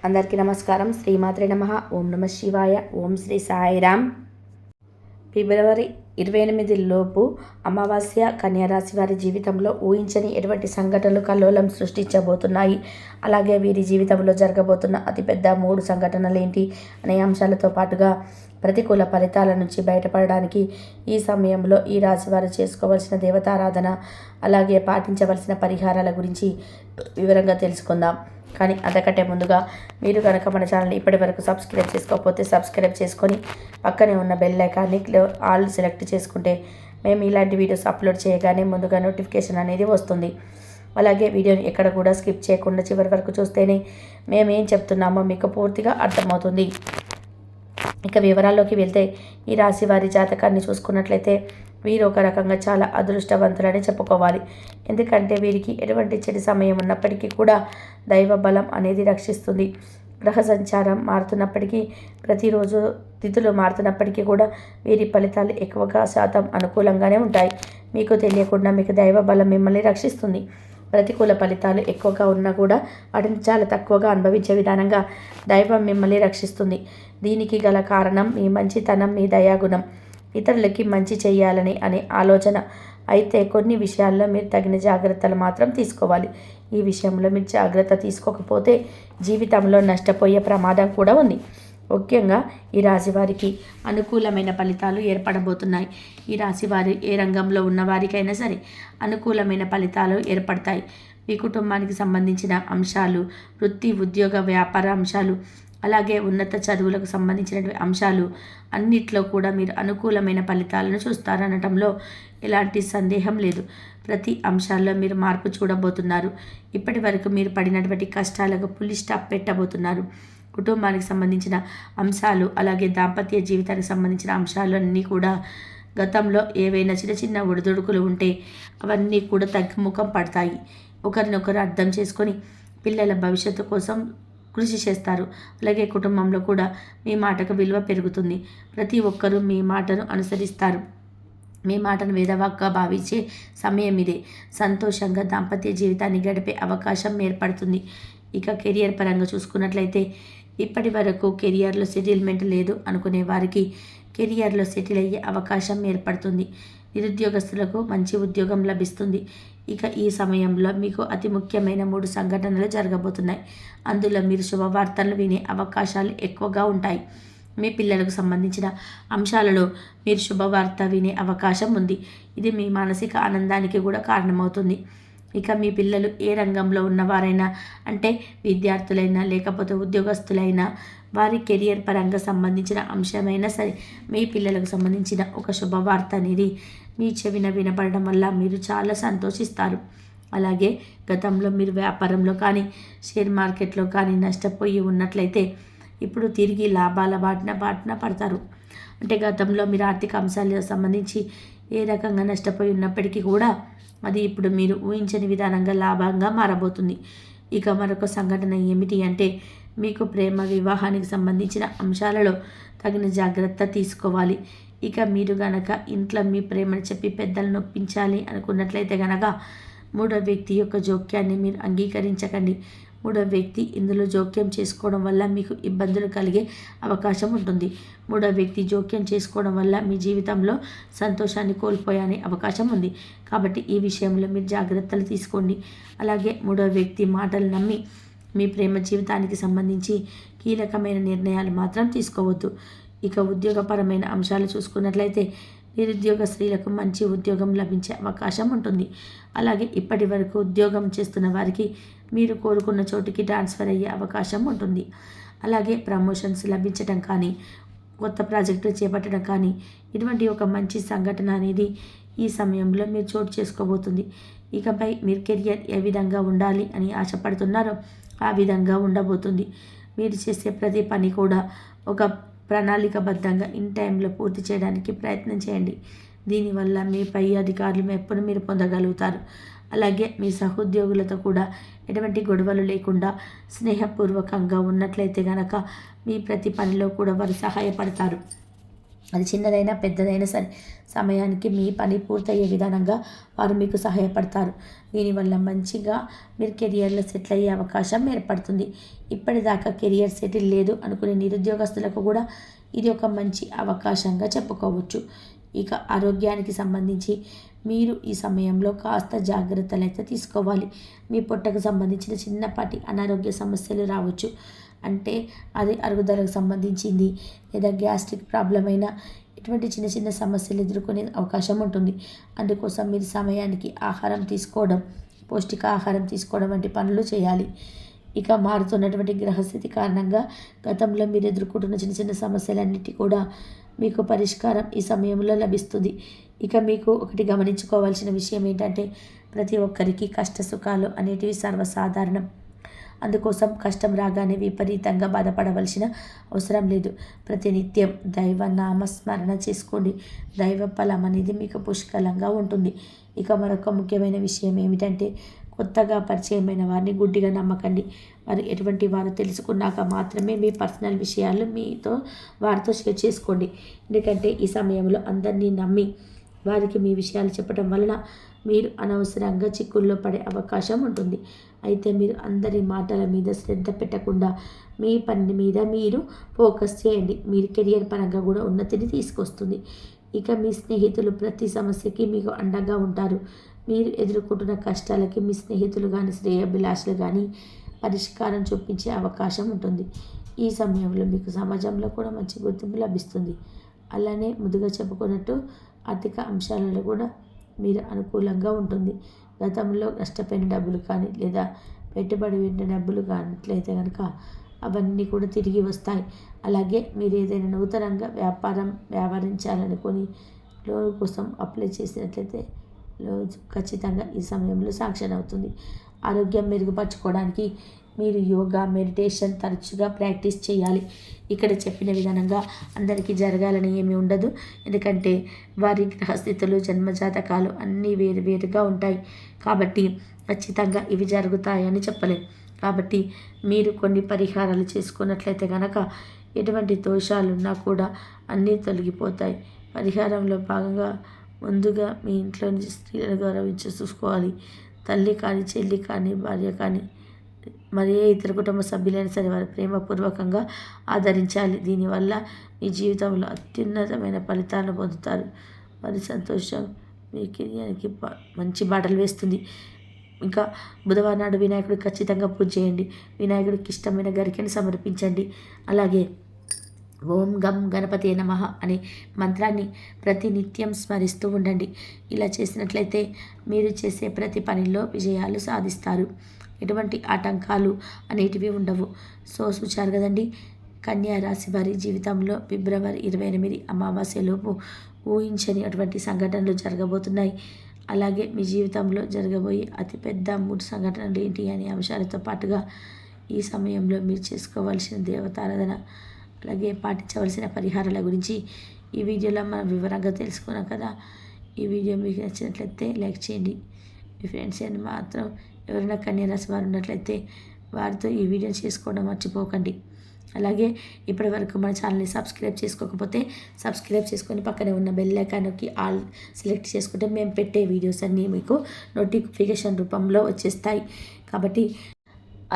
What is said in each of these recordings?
అందరికీ నమస్కారం. శ్రీమాత్రే నమః. ఓం నమ శివాయ. ఓం శ్రీ సాయిరామ్. ఫిబ్రవరి 28 లోపు అమావాస్య కన్యారాశి వారి జీవితంలో ఊహించని ఎటువంటి సంఘటనలు కల్లోలం సృష్టించబోతున్నాయి. అలాగే వీరి జీవితంలో జరగబోతున్న అతిపెద్ద 3 సంఘటనలు ఏంటి అనే అంశాలతో పాటుగా ప్రతికూల ఫలితాల నుంచి బయటపడడానికి ఈ సమయంలో ఈ రాశి వారు చేసుకోవాల్సిన దేవతారాధన, అలాగే పాటించవలసిన పరిహారాల గురించి వివరంగా తెలుసుకుందాం. కానీ అంతకంటే ముందుగా మీరు కనుక మన ఛానల్ని ఇప్పటి వరకు సబ్స్క్రైబ్ చేసుకోకపోతే సబ్స్క్రైబ్ చేసుకొని పక్కనే ఉన్న బెల్ ఐకాన్ని ఆల్ సెలెక్ట్ చేసుకుంటే మేము ఇలాంటి వీడియోస్ అప్లోడ్ చేయగానే ముందుగా నోటిఫికేషన్ అనేది వస్తుంది. అలాగే వీడియోని ఎక్కడ కూడా స్కిప్ చేయకుండా చివరి వరకు చూస్తేనే మేము ఏం చెప్తున్నామో మీకు పూర్తిగా అర్థమవుతుంది. ఇక వివరాల్లోకి వెళ్తే ఈ రాశి వారి జాతకాన్ని చూసుకున్నట్లయితే వీరు ఒక రకంగా చాలా అదృష్టవంతులని చెప్పుకోవాలి. ఎందుకంటే వీరికి ఎటువంటి చెడు సమయం ఉన్నప్పటికీ కూడా దైవ బలం అనేది రక్షిస్తుంది. గ్రహ సంచారం మారుతున్నప్పటికీ, ప్రతిరోజు తిథులు మారుతున్నప్పటికీ కూడా వీరి ఫలితాలు ఎక్కువగా శాతం అనుకూలంగానే ఉంటాయి. మీకు తెలియకుండా మీకు దైవ బలం మిమ్మల్ని రక్షిస్తుంది. ప్రతికూల ఫలితాలు ఎక్కువగా ఉన్నా కూడా వాటిని చాలా తక్కువగా అనుభవించే విధానంగా దైవం మిమ్మల్ని రక్షిస్తుంది. దీనికి గల కారణం మీ మంచితనం, మీ దయాగుణం, ఇతరులకి మంచి చేయాలని అనే ఆలోచన. అయితే కొన్ని విషయాల్లో మీరు తగిన జాగ్రత్తలు మాత్రం తీసుకోవాలి. ఈ విషయంలో మీరు జాగ్రత్త తీసుకోకపోతే జీవితంలో నష్టపోయే ప్రమాదం కూడా ఉంది. ముఖ్యంగా ఈ రాశి వారికి అనుకూలమైన ఫలితాలు ఏర్పడబోతున్నాయి. ఈ రాశి వారి ఏ రంగంలో ఉన్న వారికైనా సరే అనుకూలమైన ఫలితాలు ఏర్పడతాయి. మీ కుటుంబానికి సంబంధించిన అంశాలు, వృత్తి, ఉద్యోగ, వ్యాపార అంశాలు, అలాగే ఉన్నత చదువులకు సంబంధించినటువంటి అంశాలు అన్నిట్లో కూడా మీరు అనుకూలమైన ఫలితాలను చూస్తారనటంలో ఎలాంటి సందేహం లేదు. ప్రతి అంశాల్లో మీరు మార్పు చూడబోతున్నారు. ఇప్పటి వరకు మీరు పడినటువంటి కష్టాలకు ఫుల్ స్టాప్ పెట్టబోతున్నారు. కుటుంబానికి సంబంధించిన అంశాలు, అలాగే దాంపత్య జీవితానికి సంబంధించిన అంశాలు అన్నీ కూడా గతంలో ఏవైనా చిన్న చిన్న ఒడిదుడుకులు ఉంటే అవన్నీ కూడా తగ్గుముఖం పడతాయి. ఒకరినొకరు అర్థం చేసుకొని పిల్లల భవిష్యత్తు కోసం కృషి చేస్తారు. అలాగే కుటుంబంలో కూడా మీ మాటకు విలువ పెరుగుతుంది. ప్రతి ఒక్కరూ మీ మాటను అనుసరిస్తారు. మీ మాటను వేదవాక్గా భావించే సమయం ఇదే. సంతోషంగా దాంపత్య జీవితాన్ని గడిపే అవకాశం ఏర్పడుతుంది. ఇక కెరియర్ పరంగా చూసుకున్నట్లయితే ఇప్పటి వరకు కెరియర్లో సెటిల్మెంట్ లేదు అనుకునే వారికి కెరియర్లో సెటిల్ అయ్యే అవకాశం ఏర్పడుతుంది. నిరుద్యోగస్తులకు మంచి ఉద్యోగం లభిస్తుంది. ఇక ఈ సమయంలో మీకు అతి ముఖ్యమైన 3 సంఘటనలు జరగబోతున్నాయి. అందులో మీరు శుభవార్తలు వినే అవకాశాలు ఎక్కువగా ఉంటాయి. మీ పిల్లలకు సంబంధించిన అంశాలలో మీరు శుభవార్త వినే అవకాశం ఉంది. ఇది మీ మానసిక ఆనందానికి కూడా కారణమవుతుంది. ఇక మీ పిల్లలు ఏ రంగంలో ఉన్నవారైనా, అంటే విద్యార్థులైనా లేకపోతే ఉద్యోగస్తులైనా, వారి కెరియర్ పరంగా సంబంధించిన అంశమైనా సరే మీ పిల్లలకు సంబంధించిన ఒక శుభవార్త అనేది మీ చెవిన వినపడడం వల్ల మీరు చాలా సంతోషిస్తారు. అలాగే గతంలో మీరు వ్యాపారంలో కానీ షేర్ మార్కెట్లో కానీ నష్టపోయి ఉన్నట్లయితే ఇప్పుడు తిరిగి లాభాల బాటిన పడతారు. అంటే గతంలో మీరు ఆర్థిక అంశాలకు సంబంధించి ఏ రకంగా నష్టపోయి ఉన్నప్పటికీ కూడా అది ఇప్పుడు మీరు ఊహించని విధానంగా లాభంగా మారబోతుంది. ఇక మరొక సంఘటన ఏమిటి అంటే మీకు ప్రేమ, వివాహానికి సంబంధించిన అంశాలలో తగిన జాగ్రత్త తీసుకోవాలి. ఇక మీరు గనక ఇంట్లో మీ ప్రేమను చెప్పి పెద్దలను నొప్పించాలి అనుకున్నట్లయితే గనక 3వ వ్యక్తి యొక్క జోక్యాన్ని మీరు అంగీకరించకండి. 3వ వ్యక్తి ఇందులో జోక్యం చేసుకోవడం వల్ల మీకు ఇబ్బందులు కలిగే అవకాశం ఉంటుంది. 3వ వ్యక్తి జోక్యం చేసుకోవడం వల్ల మీ జీవితంలో సంతోషాన్ని కోల్పోయే అవకాశం ఉంది. కాబట్టి ఈ విషయంలో మీరు జాగ్రత్తలు తీసుకోండి. అలాగే 3వ వ్యక్తి మాటలు నమ్మి మీ ప్రేమ జీవితానికి సంబంధించి కీలకమైన నిర్ణయాలు మాత్రం తీసుకోవద్దు. ఇక ఉద్యోగపరమైన అంశాలు చూసుకున్నట్లయితే నిరుద్యోగ స్త్రీలకు మంచి ఉద్యోగం లభించే అవకాశం ఉంటుంది. అలాగే ఇప్పటి వరకు ఉద్యోగం చేస్తున్న వారికి మీరు కోరుకున్న చోటుకి ట్రాన్స్ఫర్ అయ్యే అవకాశం ఉంటుంది. అలాగే ప్రమోషన్స్ లభించడం కానీ, కొత్త ప్రాజెక్టులు చేపట్టడం కానీ, ఇటువంటి ఒక మంచి సంఘటన అనేది ఈ సమయంలో మీరు చోటు చేసుకోబోతుంది. ఇకపై మీరు కెరియర్ ఏ విధంగా ఉండాలి అని ఆశపడుతున్నారో ఆ విధంగా ఉండబోతుంది. మీరు చేసే ప్రతి పని కూడా ఒక ప్రణాళికబద్ధంగా ఇన్ టైంలో పూర్తి చేయడానికి ప్రయత్నం చేయండి. దీనివల్ల మీ పై అధికారులు మెప్పును మీరు పొందగలుగుతారు. అలాగే మీ సహోద్యోగులతో కూడా ఎటువంటి గొడవలు లేకుండా స్నేహపూర్వకంగా ఉన్నట్లయితే గనక మీ ప్రతి పనిలో కూడా వారు సహాయపడతారు. అది చిన్నదైనా పెద్దదైనా సరే సమయానికి మీ పని పూర్తయ్యే విధానంగా వారు మీకు సహాయపడతారు. దీనివల్ల మంచిగా మీరు కెరియర్లో సెటిల్ అయ్యే అవకాశం ఏర్పడుతుంది. ఇప్పటిదాకా కెరియర్ సెటిల్ లేదు అనుకునే నిరుద్యోగస్తులకు కూడా ఇది ఒక మంచి అవకాశంగా చెప్పుకోవచ్చు. ఇక ఆరోగ్యానికి సంబంధించి మీరు ఈ సమయంలో కాస్త జాగ్రత్తలు అయితే తీసుకోవాలి. మీ పొట్టకు సంబంధించిన చిన్నపాటి అనారోగ్య సమస్యలు రావచ్చు. అంటే అది అరుగుదలకు సంబంధించింది లేదా గ్యాస్ట్రిక్ ప్రాబ్లం అయినా ఇటువంటి చిన్న చిన్న సమస్యలు ఎదుర్కొనే అవకాశం ఉంటుంది. అందుకోసం మీరు సమయానికి ఆహారం తీసుకోవడం, పౌష్టికాహారం తీసుకోవడం వంటి పనులు చేయాలి. ఇక మారుతున్నటువంటి గ్రహస్థితి కారణంగా గతంలో మీరు ఎదుర్కొంటున్న చిన్న చిన్న సమస్యలన్నిటి కూడా మీకు పరిష్కారం ఈ సమయంలో లభిస్తుంది. ఇక మీకు ఒకటి గమనించుకోవాల్సిన విషయం ఏంటంటే ప్రతి ఒక్కరికి కష్ట సుఖాలు అనేటివి సర్వసాధారణం. అందుకోసం కష్టం రాగానే విపరీతంగా బాధపడవలసిన అవసరం లేదు. ప్రతినిత్యం దైవ నామస్మరణ చేసుకోండి. దైవ ఫలం అనేది మీకు పుష్కలంగా ఉంటుంది. ఇక మరొక ముఖ్యమైన విషయం ఏమిటంటే కొత్తగా పరిచయమైన వారిని గుడ్డిగా నమ్మకండి. వారు ఎటువంటి వారు తెలుసుకున్నాక మాత్రమే మీ పర్సనల్ విషయాలు వారితో షేర్ చేసుకోండి. ఎందుకంటే ఈ సమయంలో అందరినీ నమ్మి వారికి మీ విషయాలు చెప్పడం వలన మీరు అనవసరంగా చిక్కుల్లో పడే అవకాశం ఉంటుంది. అయితే మీరు అందరి మాటల మీద శ్రద్ధ పెట్టకుండా మీ పని మీద మీరు ఫోకస్ చేయండి. మీరు కెరియర్ పరంగా కూడా ఉన్నతిని తీసుకొస్తుంది. ఇక మీ స్నేహితులు ప్రతి సమస్యకి మీకు అండగా ఉంటారు. మీరు ఎదుర్కొంటున్న కష్టాలకి మీ స్నేహితులు కానీ శ్రేయోభిలాషులు కానీ పరిష్కారం చూపించే అవకాశం ఉంటుంది. ఈ సమయంలో మీకు సమాజంలో కూడా మంచి గుర్తింపు లభిస్తుంది. అలానే ముందుగా చెప్పుకున్నట్టు ఆర్థిక అంశాలలో కూడా మీరు అనుకూలంగా ఉంటుంది. గతంలో నష్టపోయిన డబ్బులు కానీ లేదా పెట్టుబడి పెట్టిన డబ్బులు కానట్లయితే కనుక అవన్నీ కూడా తిరిగి వస్తాయి. అలాగే మీరు ఏదైనా నూతనంగా వ్యవహరించాలనుకొని లోన్ కోసం అప్లై చేసినట్లయితే లోన్ ఖచ్చితంగా ఈ సమయంలో శాంక్షన్ అవుతుంది. ఆరోగ్యం మెరుగుపరచుకోవడానికి మీరు యోగా, మెడిటేషన్ తరచుగా ప్రాక్టీస్ చేయాలి. ఇక్కడ చెప్పిన విధానంగా అందరికీ జరగాలని ఏమీ ఉండదు. ఎందుకంటే వారి గ్రహస్థితులు, జన్మజాతకాలు అన్నీ వేరువేరుగా ఉంటాయి. కాబట్టి ఖచ్చితంగా ఇవి జరుగుతాయని చెప్పలేం. కాబట్టి మీరు కొన్ని పరిహారాలు చేసుకున్నట్లయితే కనుక ఎటువంటి దోషాలున్నా కూడా అన్నీ తొలగిపోతాయి. పరిహారంలో భాగంగా ముందుగా మీ ఇంట్లోని స్త్రీలను గౌరవించి చూసుకోవాలి. తల్లి కానీ, చెల్లి కానీ, భార్య కానీ మరి ఏ ఇతర కుటుంబ సభ్యులైనా సరే వారు ప్రేమపూర్వకంగా ఆదరించాలి. దీనివల్ల మీ జీవితంలో అత్యున్నతమైన ఫలితాలను పొందుతారు. వారి సంతోషం మీ కెరియర్కి మంచి బాటలు వేస్తుంది. ఇంకా బుధవారం నాడు వినాయకుడికి ఖచ్చితంగా పూజ చేయండి. వినాయకుడికి ఇష్టమైన గరికెను సమర్పించండి. అలాగే ఓం గం గణపతి నమః అనే మంత్రాన్ని ప్రతినిత్యం స్మరిస్తూ ఉండండి. ఇలా చేసినట్లయితే మీరు చేసే ప్రతి పనిలో విజయాలు సాధిస్తారు. ఎటువంటి ఆటంకాలు అనేటివి ఉండవు. చూశారు కదండి, కన్యా రాశి వారి జీవితంలో ఫిబ్రవరి 28 అమావాస్యలోపు ఊహించని అటువంటి సంఘటనలు జరగబోతున్నాయి. అలాగే మీ జీవితంలో జరగబోయే అతిపెద్ద 3 సంఘటనలు ఏంటి అనే అంశాలతో పాటుగా ఈ సమయంలో మీరు చేసుకోవాల్సిన దేవతారాధన, అలాగే పాటించవలసిన పరిహారాల గురించి ఈ వీడియోలో మనం వివరంగా తెలుసుకున్నాం కదా. ఈ వీడియో మీకు నచ్చినట్లయితే లైక్ చేయండి. మీ ఫ్రెండ్స్ అని మాత్రం ఎవరైనా కన్యా రాశి వారు ఉన్నట్లయితే వారితో ఈ వీడియోని చేసుకోవడం మర్చిపోకండి. అలాగే ఇప్పటి వరకు మన ఛానల్ని సబ్స్క్రైబ్ చేసుకోకపోతే సబ్స్క్రైబ్ చేసుకొని పక్కనే ఉన్న బెల్ ఐకాన్కి ఆల్ సెలెక్ట్ చేసుకుంటే మేము పెట్టే వీడియోస్ అన్నీ మీకు నోటిఫికేషన్ రూపంలో వచ్చేస్తాయి. కాబట్టి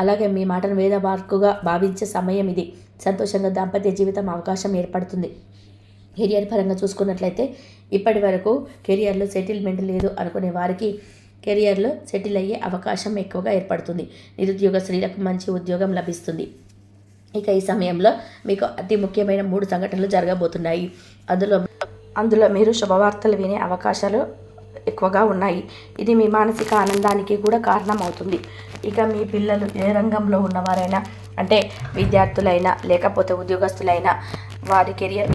అలాగే మీ మాటను వేద మార్కుగా భావించే సమయం ఇది. సంతోషంగా దాంపత్య జీవితం అవకాశం ఏర్పడుతుంది. కెరియర్ పరంగా చూసుకున్నట్లయితే ఇప్పటి వరకు కెరియర్లో సెటిల్మెంట్ లేదు అనుకునే వారికి కెరియర్లో సెటిల్ అయ్యే అవకాశం ఎక్కువగా ఏర్పడుతుంది. నిరుద్యోగ స్త్రీలకు మంచి ఉద్యోగం లభిస్తుంది. ఇక ఈ సమయంలో మీకు అతి ముఖ్యమైన 3 సంఘటనలు జరగబోతున్నాయి. అందులో మీరు శుభవార్తలు వినే అవకాశాలు ఎక్కువగా ఉన్నాయి. ఇది మీ మానసిక ఆనందానికి కూడా కారణమవుతుంది. ఇక మీ పిల్లలు ఏ రంగంలో ఉన్నవారైనా, అంటే విద్యార్థులైనా లేకపోతే ఉద్యోగస్తులైనా వారి కెరియర్